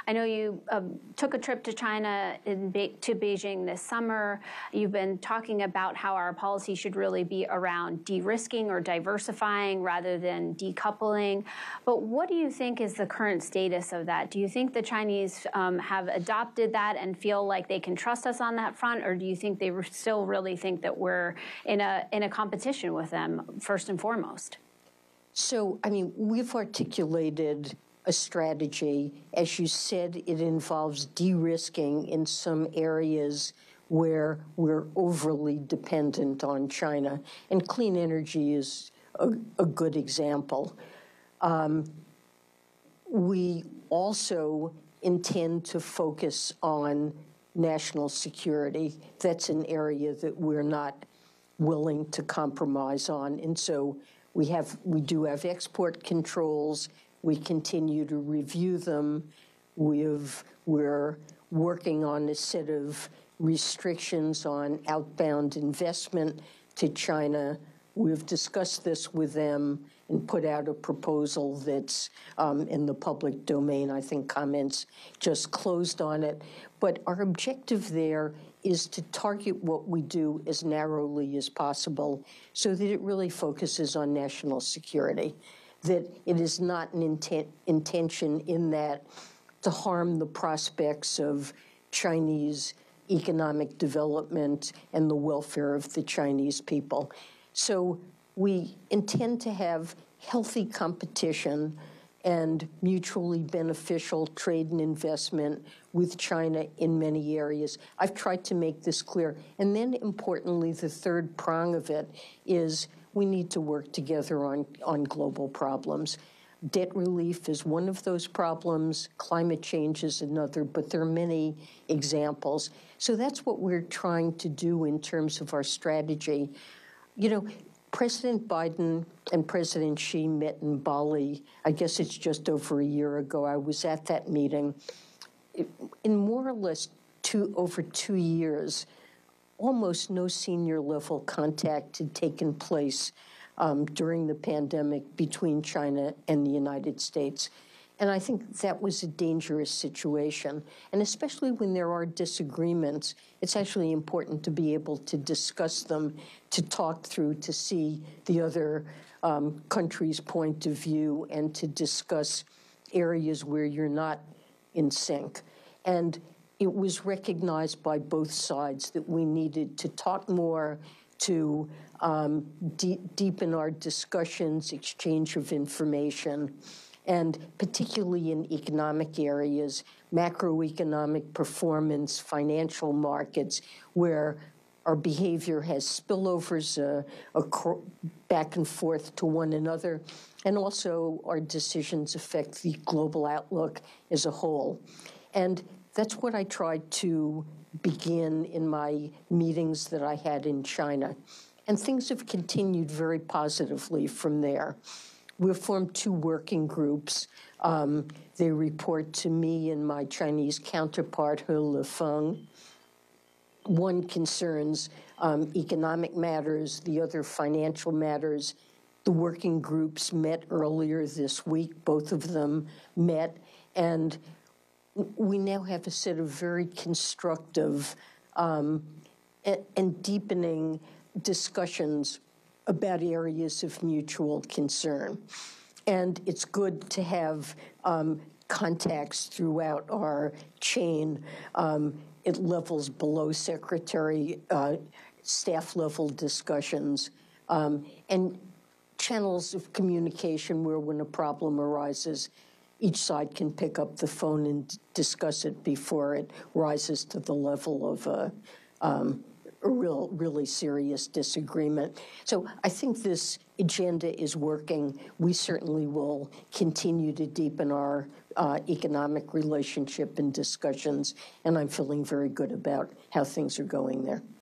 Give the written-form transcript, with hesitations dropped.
I know you took a trip to China to Beijing this summer. You've been talking about how our policy should really be around de-risking or diversifying rather than decoupling. But what do you think is the current status of that? Do you think the Chinese have adopted that and feel like they can trust us on that front, or do you think they still really think that we're in a competition with them first and foremost? So, I mean, we've articulated a strategy. As you said, it involves de-risking in some areas where we're overly dependent on China, and clean energy is a good example. We also intend to focus on national security. That's an area that we're not willing to compromise on, and so we do have export controls. We continue to review them. We're working on a set of restrictions on outbound investment to China. We've discussed this with them and put out a proposal that's in the public domain. I think comments just closed on it. But our objective there is to target what we do as narrowly as possible so that it really focuses on national security, that it is not an intention in that to harm the prospects of Chinese economic development and the welfare of the Chinese people. So we intend to have healthy competition and mutually beneficial trade and investment with China in many areas. I've tried to make this clear. And then, importantly, the third prong of it is we need to work together on global problems. Debt relief is one of those problems. Climate change is another, but there are many examples. So that's what we're trying to do in terms of our strategy. You know, President Biden and President Xi met in Bali. I guess it's just over a year ago. I was at that meeting. In more or less over 2 years, almost no senior level contact had taken place during the pandemic between China and the United States. And I think that was a dangerous situation. And especially when there are disagreements, it's actually important to be able to discuss them, to talk through, to see the other country's point of view, and to discuss areas where you're not in sync. And it was recognized by both sides that we needed to talk more, to deepen our discussions, exchange of information, and particularly in economic areas, macroeconomic performance, financial markets, where our behavior has spillovers back and forth to one another, and also our decisions affect the global outlook as a whole. And that's what I tried to begin in my meetings that I had in China. And things have continued very positively from there. We've formed 2 working groups. They report to me and my Chinese counterpart, He Lifeng. One concerns economic matters, the other financial matters. The working groups met earlier this week. Both of them met. And we now have a set of very constructive and deepening discussions about areas of mutual concern. And it's good to have contacts throughout our chain at levels below secretary, staff-level discussions, and channels of communication where when a problem arises, each side can pick up the phone and discuss it before it rises to the level of a really serious disagreement. So I think this agenda is working. We certainly will continue to deepen our economic relationship and discussions, and I'm feeling very good about how things are going there.